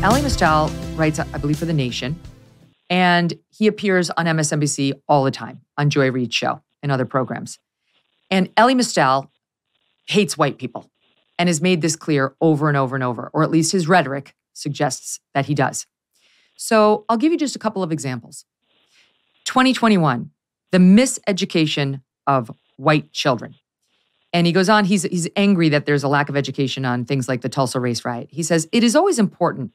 Elie Mystal writes, I believe, for The Nation, and he appears on MSNBC all the time on Reid's show and other programs. And Elie Mystal hates white people and has made this clear over and over and over, or at least his rhetoric suggests that he does. So I'll give you just a couple of examples. 2021, the miseducation of white children. And he goes on, he's angry that there's a lack of education on things like the Tulsa race riot. He says, it is always important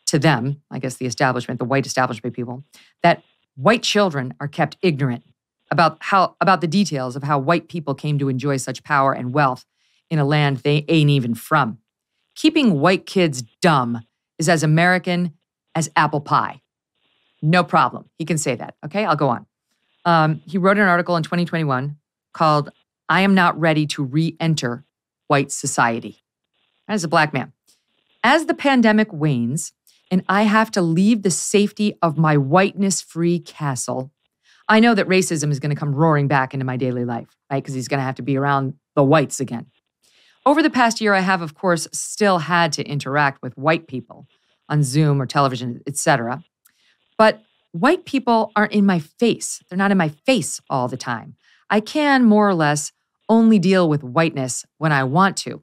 to them, I guess the establishment, the white establishment people, that white children are kept ignorant about the details of how white people came to enjoy such power and wealth in a land they ain't even from. Keeping white kids dumb is as American as apple pie. No problem. He can say that. Okay, I'll go on. He wrote an article in 2021 called, I am not ready to re-enter white society. As a black man. As the pandemic wanes and I have to leave the safety of my whiteness-free castle, I know that racism is going to come roaring back into my daily life, right? Because he's going to have to be around the whites again. Over the past year, I have, of course, still had to interact with white people on Zoom or television, etc. But white people aren't in my face. They're not in my face all the time. I can, more or less, only deal with whiteness when I want to.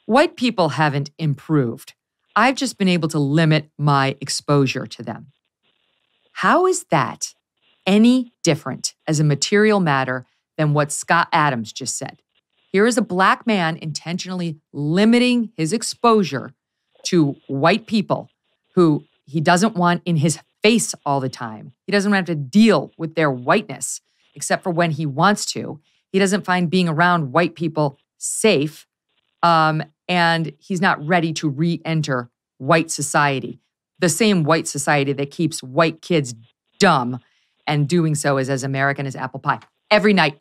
White people haven't improved. I've just been able to limit my exposure to them. How is that any different as a material matter than what Scott Adams just said? Here is a black man intentionally limiting his exposure to white people who he doesn't want in his face all the time. He doesn't have to deal with their whiteness except for when he wants to. He doesn't find being around white people safe, and he's not ready to re-enter white society, the same white society that keeps white kids dumb, and doing so is as American as apple pie. Every night,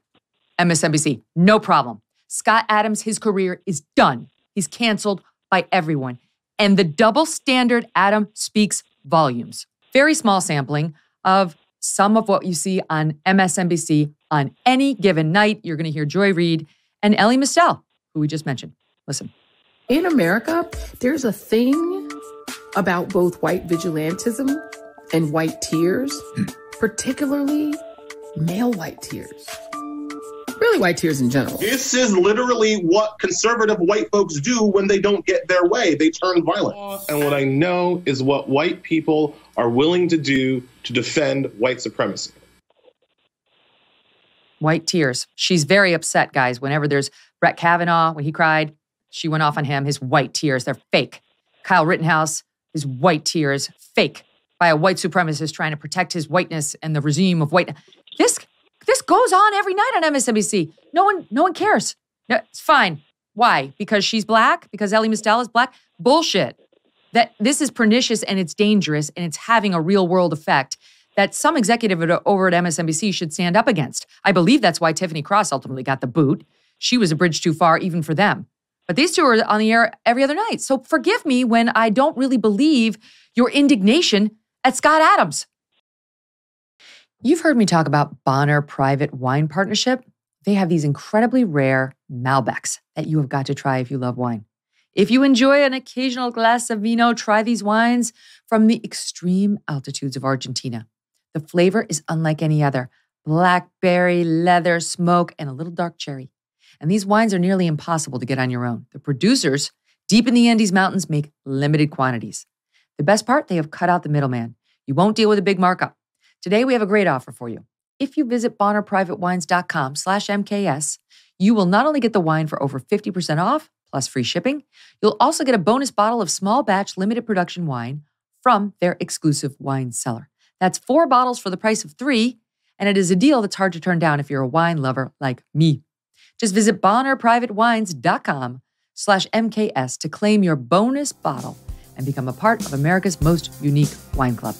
MSNBC, no problem. Scott Adams, his career is done. He's canceled by everyone. And the double standard Adam speaks volumes. Very small sampling of some of what you see on MSNBC on any given night. You're going to hear Joy Reid and Elie Mystal, who we just mentioned. Listen. In America, there's a thing about both white vigilantism and white tears, particularly male white tears. Really white tears in general. This is literally what conservative white folks do when they don't get their way. They turn violent. And what I know is what white people are willing to do to defend white supremacy. White tears. She's very upset, guys. Whenever there's Brett Kavanaugh, when he cried, she went off on him. His white tears, they're fake. Kyle Rittenhouse, his white tears, fake. By a white supremacist trying to protect his whiteness and the regime of white. This goes on every night on MSNBC. No one cares. No, it's fine. Why? Because she's black? Because Elie Mystal is black? Bullshit. That this is pernicious and it's dangerous and it's having a real world effect that some executive over at MSNBC should stand up against. I believe that's why Tiffany Cross ultimately got the boot. She was a bridge too far even for them. But these two are on the air every other night. So forgive me when I don't really believe your indignation at Scott Adams. You've heard me talk about Bonner Private Wine Partnership. They have these incredibly rare Malbecs that you have got to try if you love wine. If you enjoy an occasional glass of vino, try these wines from the extreme altitudes of Argentina. The flavor is unlike any other. Blackberry, leather, smoke, and a little dark cherry. And these wines are nearly impossible to get on your own. The producers, deep in the Andes Mountains, make limited quantities. The best part, they have cut out the middleman. You won't deal with a big markup. Today, we have a great offer for you. If you visit bonnerprivatewines.com/MKS, you will not only get the wine for over 50% off, plus free shipping, you'll also get a bonus bottle of small batch limited production wine from their exclusive wine cellar. That's 4 bottles for the price of 3, and it is a deal that's hard to turn down if you're a wine lover like me. Just visit bonnerprivatewines.com/MKS to claim your bonus bottle and become a part of America's most unique wine club.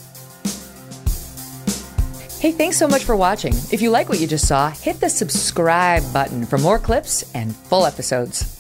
Hey, thanks so much for watching. If you like what you just saw, hit the subscribe button for more clips and full episodes.